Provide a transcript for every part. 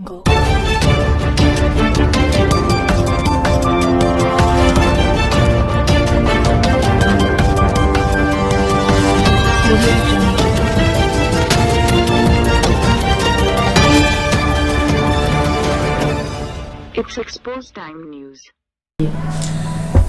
Go. It's Exposed Time News.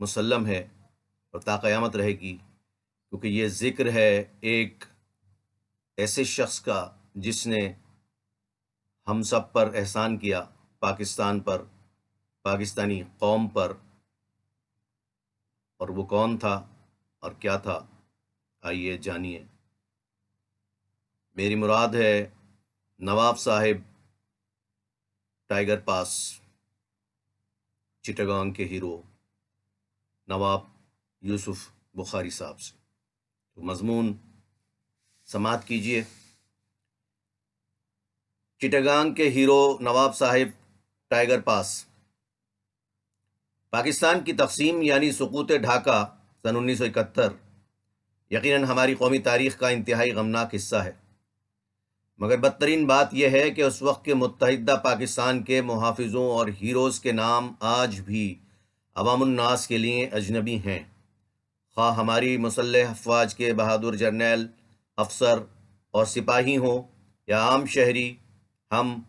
مسلم ہے اور تا قیامت رہے گی، کیونکہ یہ ذکر ہے ایک ایسے شخص کا جس نے ہم سب پر احسان کیا، پاکستان پر، پاکستانی قوم پر، اور وہ کون تھا اور کیا تھا، آئیے جانیے۔ میری مراد ہے نواب صاحب ٹائیگر پاس چٹاگانگ کے ہیرو نواب یوسف بخاری صاحب سے۔ تو مضمون سماعت کیجیے۔ چٹاگانگ کے ہیرو نواب صاحب ٹائیگر پاس۔ پاکستان کی تقسیم یعنی سقوط ڈھاکہ سن 1971 یقیناً ہماری قومی تاریخ کا انتہائی غمناک حصہ ہے، مگر بدترین بات یہ ہے کہ اس وقت کے متحدہ پاکستان کے محافظوں اور ہیروز کے نام آج بھی عوام الناس کے لیے اجنبی ہیں، خواہ ہماری مسلح افواج کے بہادر جرنیل، افسر اور سپاہی ہوں یا عام شہری۔ ہم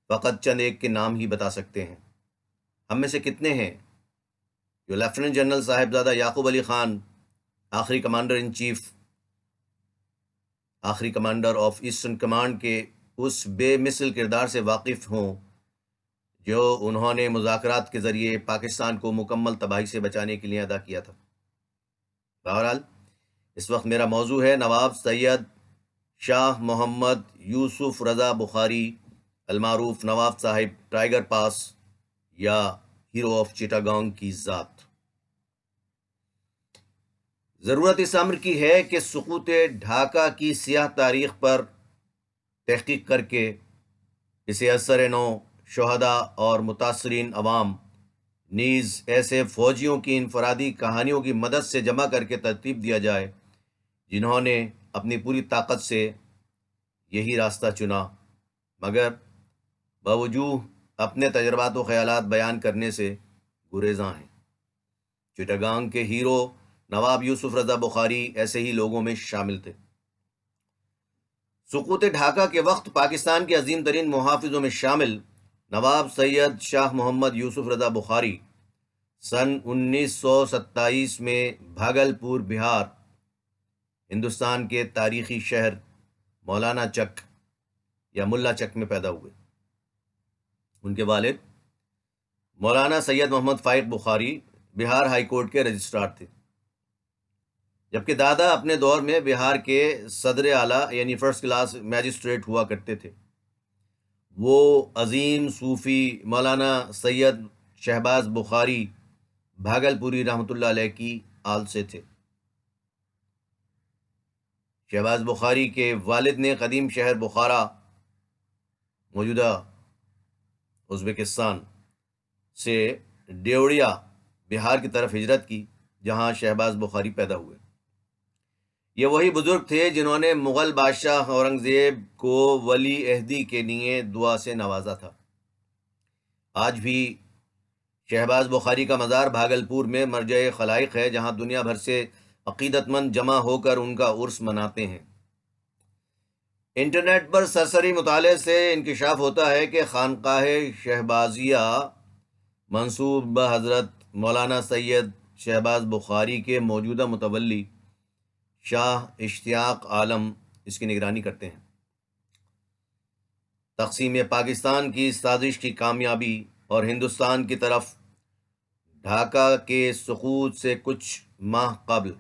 فقط چند ایک کے نام ہی بتا سکتے ہیں۔ ہم میں سے کتنے ہیں جو لیفٹیننٹ جنرل صاحبزادہ یعقوب علی خان، آخری کمانڈر ان چیف، آخری کمانڈر آف ایسٹرن کمانڈ کے اس بے مثل کردار سے واقف ہوں جو انہوں نے مذاکرات کے ذریعے پاکستان کو مکمل تباہی سے بچانے کے لیے ادا کیا تھا۔ بہرحال اس وقت میرا موضوع ہے نواب سید شاہ محمد یوسف رضا بخاری المعروف نواب صاحب ٹائیگر پاس یا ہیرو آف چٹاگانگ کی ذات۔ ضرورت اس امر کی ہے کہ سقوط ڈھاکہ کی سیاہ تاریخ پر تحقیق کر کے اسے اثر نو شہداء اور متاثرین عوام نیز ایسے فوجیوں کی انفرادی کہانیوں کی مدد سے جمع کر کے ترتیب دیا جائے جنہوں نے اپنی پوری طاقت سے یہی راستہ چنا، مگر باوجود اپنے تجربات و خیالات بیان کرنے سے گریزاں ہیں۔ چٹاگانگ کے ہیرو نواب یوسف رضا بخاری ایسے ہی لوگوں میں شامل تھے۔ سقوط ڈھاکہ کے وقت پاکستان کے عظیم ترین محافظوں میں شامل نواب سید شاہ محمد یوسف رضا بخاری سن 1927 میں بھاگلپور، بہار، ہندوستان کے تاریخی شہر مولانا چک یا ملا چک میں پیدا ہوئے۔ ان کے والد مولانا سید محمد فائق بخاری بہار ہائی کورٹ کے رجسٹرار تھے، جبکہ دادا اپنے دور میں بہار کے صدر اعلیٰ یعنی فرسٹ کلاس میجسٹریٹ ہوا کرتے تھے۔ وہ عظیم صوفی مولانا سید شہباز بخاری بھاگلپوری رحمۃ اللہ علیہ کی آل سے تھے۔ شہباز بخاری کے والد نے قدیم شہر بخارا، موجودہ ازبکستان، سے ڈیوڑیا بہار کی طرف ہجرت کی، جہاں شہباز بخاری پیدا ہوئے۔ یہ وہی بزرگ تھے جنہوں نے مغل بادشاہ اورنگزیب کو ولی عہدی کے لیے دعا سے نوازا تھا۔ آج بھی شہباز بخاری کا مزار بھاگلپور میں مرجع خلائق ہے، جہاں دنیا بھر سے عقیدت مند جمع ہو کر ان کا عرس مناتے ہیں۔ انٹرنیٹ پر سرسری مطالعے سے انکشاف ہوتا ہے کہ خانقاہ شہبازیہ منسوب بحضرت مولانا سید شہباز بخاری کے موجودہ متولی شاہ اشتیاق عالم اس کی نگرانی کرتے ہیں۔ تقسیم پاکستان کی سازش کی کامیابی اور ہندوستان کی طرف ڈھاکہ کے سقوط سے کچھ ماہ قبل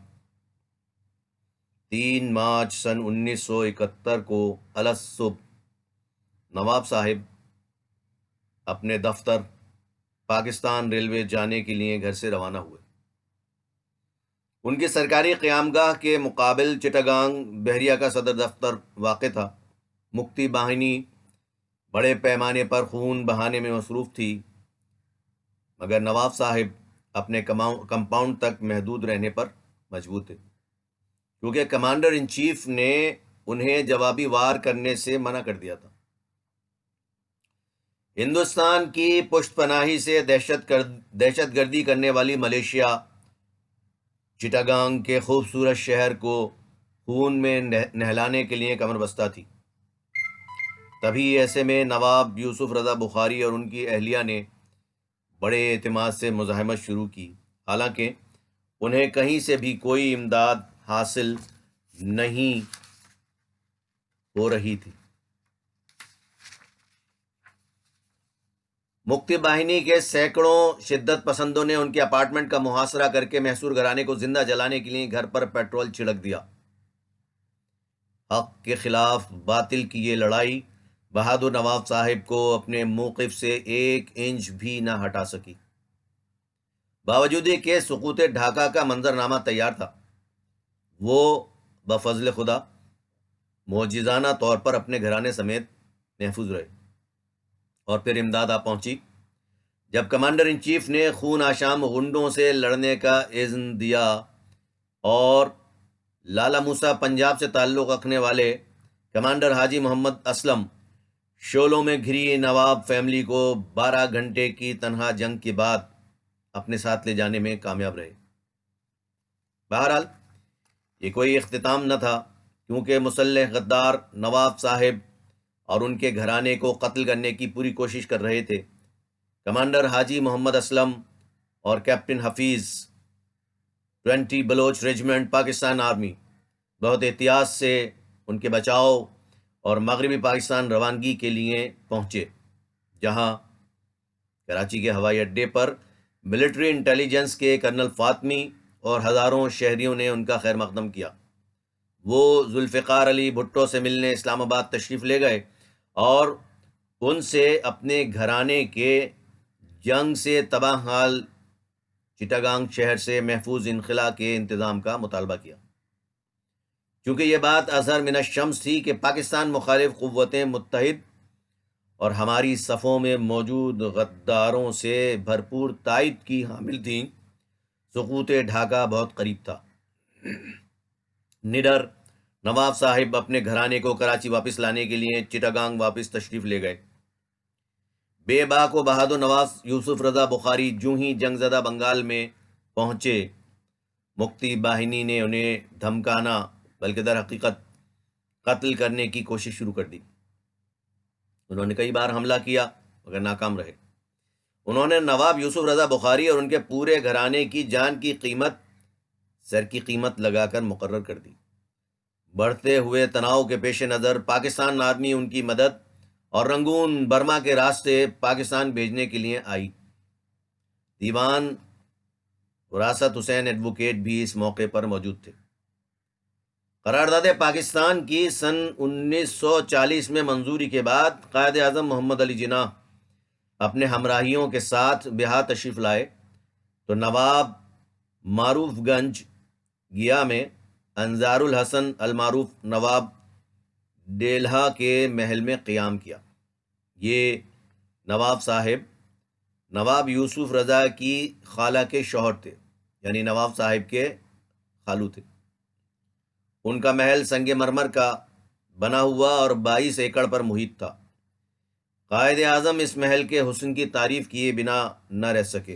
3 مارچ سن 1971 کو الصبح نواب صاحب اپنے دفتر پاکستان ریلوے جانے کے لیے گھر سے روانہ ہوئے۔ ان کی سرکاری قیامگاہ کے مقابل چٹاگانگ بحریہ کا صدر دفتر واقع تھا۔ مکتی باہنی بڑے پیمانے پر خون بہانے میں مصروف تھی، مگر نواب صاحب اپنے کمپاؤنڈ تک محدود رہنے پر مجبور تھے، کیونکہ کمانڈر ان چیف نے انہیں جوابی وار کرنے سے منع کر دیا تھا۔ ہندوستان کی پشت پناہی سے دہشت گردی کرنے والی ملیشیا چٹاگانگ کے خوبصورت شہر کو خون میں نہلانے کے لیے کمر بستہ تھی۔ تبھی ایسے میں نواب یوسف رضا بخاری اور ان کی اہلیہ نے بڑے اعتماد سے مزاحمت شروع کی، حالانکہ انہیں کہیں سے بھی کوئی امداد حاصل نہیں ہو رہی تھی۔ مکتی باہنی کے سینکڑوں شدت پسندوں نے ان کے اپارٹمنٹ کا محاصرہ کر کے محصور گھرانے کو زندہ جلانے کے لیے گھر پر پیٹرول چھڑک دیا۔ حق کے خلاف باطل کی یہ لڑائی بہادر نواب صاحب کو اپنے موقف سے 1 انچ بھی نہ ہٹا سکی۔ باوجود کہ سقوط ڈھاکہ کا منظرنامہ تیار تھا، وہ بفضل خدا معجزانہ طور پر اپنے گھرانے سمیت محفوظ رہے۔ اور پھر امداد آ پہنچی جب کمانڈر ان چیف نے خون آشام غنڈوں سے لڑنے کا اذن دیا اور لالا موسیٰ پنجاب سے تعلق رکھنے والے کمانڈر حاجی محمد اسلم شولوں میں گھری نواب فیملی کو 12 گھنٹے کی تنہا جنگ کے بعد اپنے ساتھ لے جانے میں کامیاب رہے۔ بہرحال یہ کوئی اختتام نہ تھا، کیونکہ مسلح غدار نواب صاحب اور ان کے گھرانے کو قتل کرنے کی پوری کوشش کر رہے تھے۔ کمانڈر حاجی محمد اسلم اور captain Hafeez 20 Baloch regiment Pakistan army بہت احتیاط سے ان کے بچاؤ اور مغربی پاکستان روانگی کے لیے پہنچے، جہاں کراچی کے ہوائی اڈے پر ملٹری انٹیلیجنس کے کرنل فاطمی اور ہزاروں شہریوں نے ان کا خیر مقدم کیا۔ وہ ذوالفقار علی بھٹو سے ملنے اسلام آباد تشریف لے گئے اور ان سے اپنے گھرانے کے جنگ سے تباہ حال چٹاگانگ شہر سے محفوظ انخلا کے انتظام کا مطالبہ کیا۔ چونکہ یہ بات اظہر من الشمس تھی کہ پاکستان مخالف قوتیں متحد اور ہماری صفوں میں موجود غداروں سے بھرپور تائید کی حامل تھیں، سقوط ڈھاکہ بہت قریب تھا۔ نڈر نواب صاحب اپنے گھرانے کو کراچی واپس لانے کے لیے چٹاگانگ واپس تشریف لے گئے۔ بے باک و بہادر نواز یوسف رضا بخاری جوں ہی جنگ زدہ بنگال میں پہنچے، مکتی باہنی نے انہیں دھمکانا بلکہ در حقیقت قتل کرنے کی کوشش شروع کر دی۔ انہوں نے کئی بار حملہ کیا مگر ناکام رہے۔ انہوں نے نواب یوسف رضا بخاری اور ان کے پورے گھرانے کی جان کی قیمت سر کی قیمت لگا کر مقرر کر دی۔ بڑھتے ہوئے تناؤ کے پیش نظر پاکستان آرمی ان کی مدد اور رنگون برما کے راستے پاکستان بھیجنے کے لیے آئی۔ دیوان وراثت حسین ایڈوکیٹ بھی اس موقع پر موجود تھے۔ قرارداد پاکستان کی سن 1940 میں منظوری کے بعد قائد اعظم محمد علی جناح اپنے ہمراہیوں کے ساتھ بہار تشریف لائے تو نواب معروف گنج گیا میں انظار الحسن المعروف نواب ڈیلہا کے محل میں قیام کیا۔ یہ نواب صاحب نواب یوسف رضا کی خالہ کے شوہر تھے، یعنی نواب صاحب کے خالو تھے۔ ان کا محل سنگ مرمر کا بنا ہوا اور 22 ایکڑ پر محیط تھا۔ قائد اعظم اس محل کے حسن کی تعریف کیے بنا نہ رہ سکے۔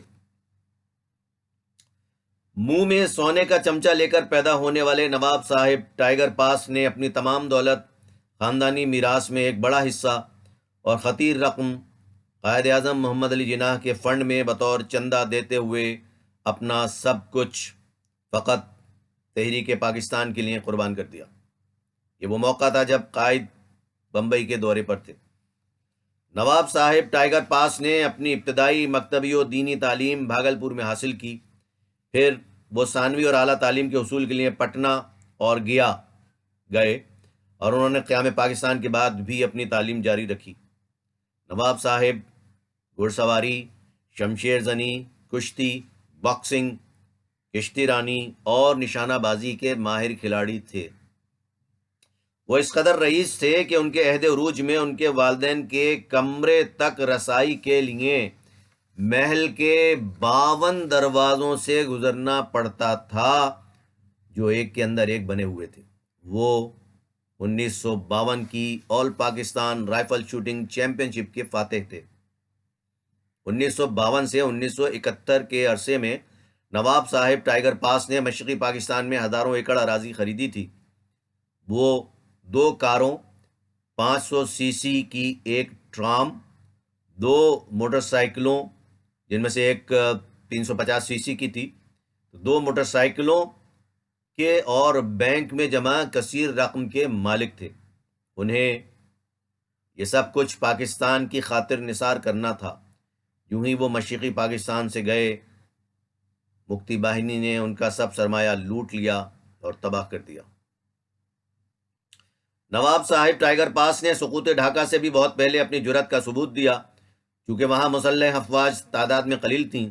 منہ میں سونے کا چمچہ لے کر پیدا ہونے والے نواب صاحب ٹائیگر پاس نے اپنی تمام دولت خاندانی میراث میں ایک بڑا حصہ اور خطیر رقم قائد اعظم محمد علی جناح کے فنڈ میں بطور چندہ دیتے ہوئے اپنا سب کچھ فقط تحریک پاکستان کے لیے قربان کر دیا۔ یہ وہ موقع تھا جب قائد بمبئی کے دورے پر تھے۔ نواب صاحب ٹائیگر پاس نے اپنی ابتدائی مکتبی و دینی تعلیم بھاگلپور میں حاصل کی، پھر وہ ثانوی اور اعلیٰ تعلیم کے حصول کے لیے پٹنہ اور گیا گئے اور انہوں نے قیام پاکستان کے بعد بھی اپنی تعلیم جاری رکھی۔ نواب صاحب گھڑ سواری، شمشیر زنی، کشتی، باکسنگ، کشتی رانی اور نشانہ بازی کے ماہر کھلاڑی تھے۔ وہ اس قدر رئیس تھے کہ ان کے عہد عروج میں ان کے والدین کے کمرے تک رسائی کے لیے محل کے 52 دروازوں سے گزرنا پڑتا تھا، جو ایک کے اندر ایک بنے ہوئے تھے۔ وہ 1952 کی آل پاکستان رائفل شوٹنگ چیمپئن شپ کے فاتح تھے۔ 1952 سے 1971 کے عرصے میں نواب صاحب ٹائیگر پاس نے مشرقی پاکستان میں ہزاروں ایکڑ اراضی خریدی تھی۔ وہ 2 کاروں، 500 سی سی کی ایک ٹرام، 2 موٹر سائیکلوں جن میں سے ایک 350 سی سی کی تھی، 2 موٹر سائیکلوں کے اور بینک میں جمع کثیر رقم کے مالک تھے۔ انہیں یہ سب کچھ پاکستان کی خاطر نثار کرنا تھا۔ یوں ہی وہ مشرقی پاکستان سے گئے، مکتی باہنی نے ان کا سب سرمایہ لوٹ لیا اور تباہ کر دیا۔ نواب صاحب ٹائیگر پاس نے سقوط ڈھاکہ سے بھی بہت پہلے اپنی جرأت کا ثبوت دیا۔ چونکہ وہاں مسلح افواج تعداد میں قلیل تھیں،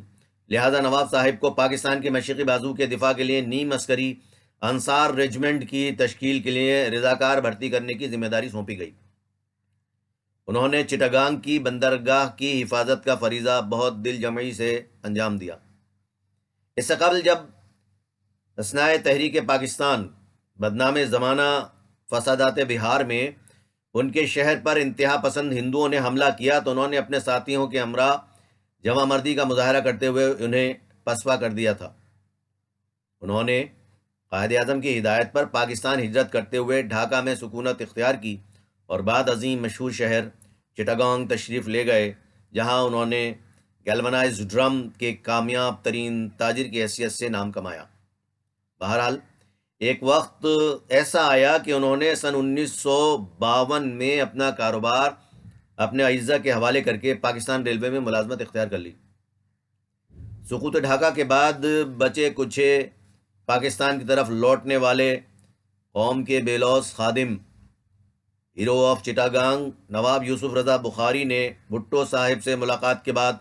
لہذا نواب صاحب کو پاکستان کے مشرقی بازو کے دفاع کے لیے نیم عسکری انصار ریجمنٹ کی تشکیل کے لیے رضاکار بھرتی کرنے کی ذمہ داری سونپی گئی۔ انہوں نے چٹاگانگ کی بندرگاہ کی حفاظت کا فریضہ بہت دل جمعی سے انجام دیا۔ اس سے قبل جب اثناء تحریک پاکستان بدنام زمانہ فسادات بہار میں ان کے شہر پر انتہا پسند ہندوؤں نے حملہ کیا تو انہوں نے اپنے ساتھیوں کے ہمراہ جواں مردی کا مظاہرہ کرتے ہوئے انہیں پسپا کر دیا تھا۔ انہوں نے قائد اعظم کی ہدایت پر پاکستان ہجرت کرتے ہوئے ڈھاکہ میں سکونت اختیار کی اور بعد عظیم مشہور شہر چٹاگانگ تشریف لے گئے، جہاں انہوں نے گیلونائز ڈرم کے کامیاب ترین تاجر کی حیثیت سے نام کمایا۔ بہرحال ایک وقت ایسا آیا کہ انہوں نے سن 1952 میں اپنا کاروبار اپنے اعزہ کے حوالے کر کے پاکستان ریلوے میں ملازمت اختیار کر لی۔ سقوط ڈھاکہ کے بعد بچے کچھے پاکستان کی طرف لوٹنے والے قوم کے بے لوث خادم ہیرو آف چٹاگانگ نواب یوسف رضا بخاری نے بھٹو صاحب سے ملاقات کے بعد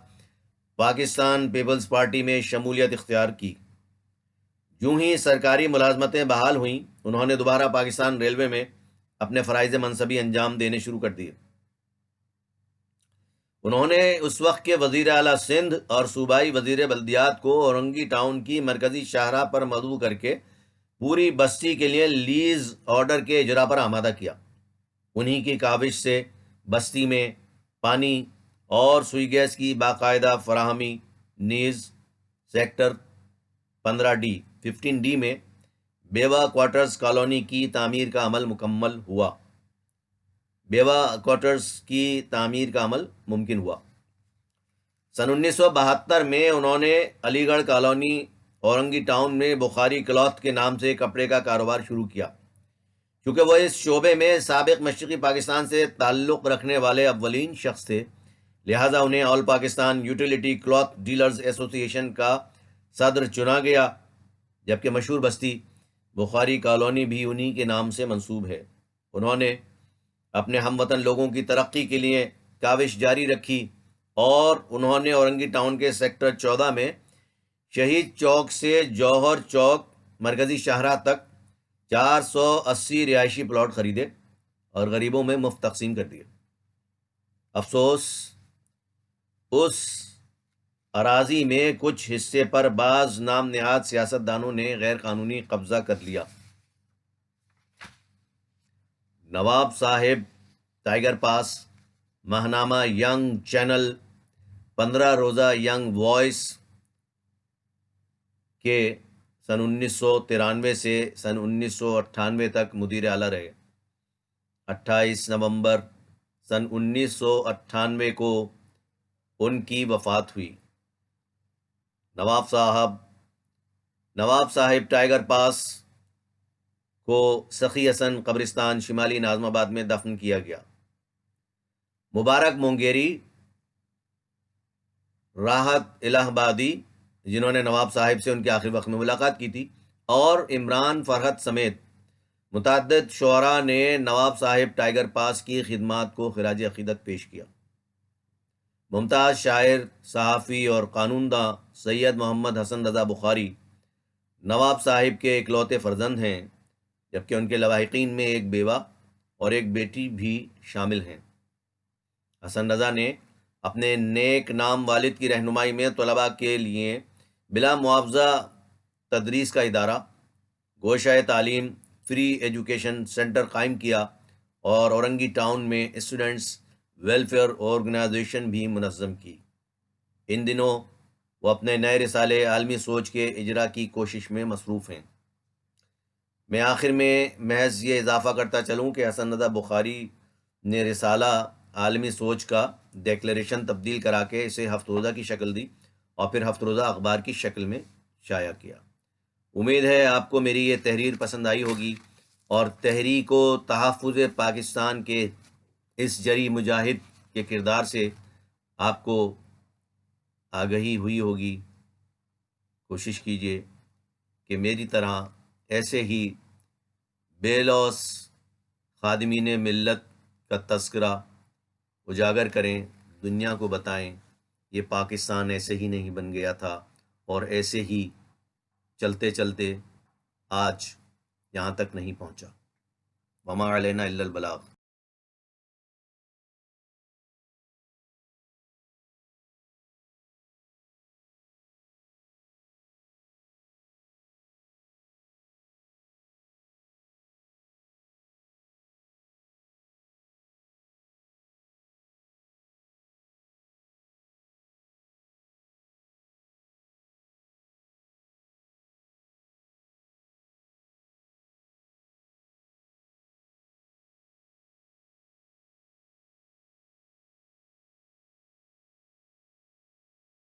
پاکستان پیپلز پارٹی میں شمولیت اختیار کی۔ یوں ہی سرکاری ملازمتیں بحال ہوئیں، انہوں نے دوبارہ پاکستان ریلوے میں اپنے فرائض منصبی انجام دینے شروع کر دیے۔ انہوں نے اس وقت کے وزیر اعلیٰ سندھ اور صوبائی وزیر بلدیات کو اورنگی ٹاؤن کی مرکزی شاہراہ پر مدعو کر کے پوری بستی کے لیے لیز آرڈر کے اجرا پر آمادہ کیا۔ انہی کی کاوش سے بستی میں پانی اور سوئی گیس کی باقاعدہ فراہمی، نیز سیکٹر 15D میں بیوہ کوارٹرز کالونی کی تعمیر کا عمل مکمل ہوا۔ بیوہ کوارٹرز کی تعمیر کا عمل ممکن ہوا۔ سن 1972 میں انہوں نے علی گڑھ کالونی اورنگی ٹاؤن میں بخاری کلاتھ کے نام سے کپڑے کا کاروبار شروع کیا۔ چونکہ وہ اس شعبے میں سابق مشرقی پاکستان سے تعلق رکھنے والے اولین شخص تھے، لہٰذا انہیں آل پاکستان یوٹیلیٹی کلاتھ ڈیلرز ایسوسی ایشن کا صدر چنا گیا، جبکہ مشہور بستی بخاری کالونی بھی انہی کے نام سے منسوب ہے۔ انہوں نے اپنے ہم وطن لوگوں کی ترقی کے لیے کاوش جاری رکھی اور انہوں نے اورنگی ٹاؤن کے سیکٹر 14 میں شہید چوک سے جوہر چوک مرکزی شاہراہ تک 480 رہائشی پلاٹ خریدے اور غریبوں میں مفت تقسیم کر دیے۔ افسوس، اس اراضی میں کچھ حصے پر بعض نام نہاد سیاستدانوں نے غیر قانونی قبضہ کر لیا۔ نواب صاحب ٹائیگر پاس، ماہنامہ ینگ چینل، 15 روزہ ینگ وائس کے سن 1993 سے سن 1998 تک مدیر اعلیٰ رہے۔ 28 نومبر سن 1998 کو ان کی وفات ہوئی۔ نواب صاحب ٹائیگر پاس کو سخی حسن قبرستان شمالی ناظم آباد میں دفن کیا گیا۔ مبارک مونگیری، راحت الہ آبادی، جنہوں نے نواب صاحب سے ان کے آخری وقت میں ملاقات کی تھی، اور عمران فرحت سمیت متعدد شعراء نے نواب صاحب ٹائیگر پاس کی خدمات کو خراج عقیدت پیش کیا۔ ممتاز شاعر، صحافی اور قانون داں سید محمد حسن رضا بخاری نواب صاحب کے اکلوتے فرزند ہیں، جبکہ ان کے لواحقین میں ایک بیوہ اور ایک بیٹی بھی شامل ہیں۔ حسن رضا نے اپنے نیک نام والد کی رہنمائی میں طلباء کے لیے بلا معاوضہ تدریس کا ادارہ، گوشہ تعلیم، فری ایجوکیشن سینٹر قائم کیا اور اورنگی ٹاؤن میں اسٹوڈنٹس ویلفیئر آرگنائزیشن بھی منظم کی۔ ان دنوں وہ اپنے نئے رسالے عالمی سوچ کے اجرا کی کوشش میں مصروف ہیں۔ میں آخر میں محض یہ اضافہ کرتا چلوں کہ حسن رضا بخاری نے رسالہ عالمی سوچ کا ڈیکلیریشن تبدیل کرا کے اسے ہفت روزہ کی شکل دی اور پھر ہفت روزہ اخبار کی شکل میں شائع کیا۔ امید ہے آپ کو میری یہ تحریر پسند آئی ہوگی اور تحریک و تحفظ پاکستان کے اس جری مجاہد کے کردار سے آپ کو آگہی ہوئی ہوگی۔ کوشش کیجیے کہ میری طرح ایسے ہی بے لوث خادمین ملت کا تذکرہ اجاگر کریں، دنیا کو بتائیں یہ پاکستان ایسے ہی نہیں بن گیا تھا اور ایسے ہی چلتے چلتے آج یہاں تک نہیں پہنچا۔ وما علینا الا البلاغ۔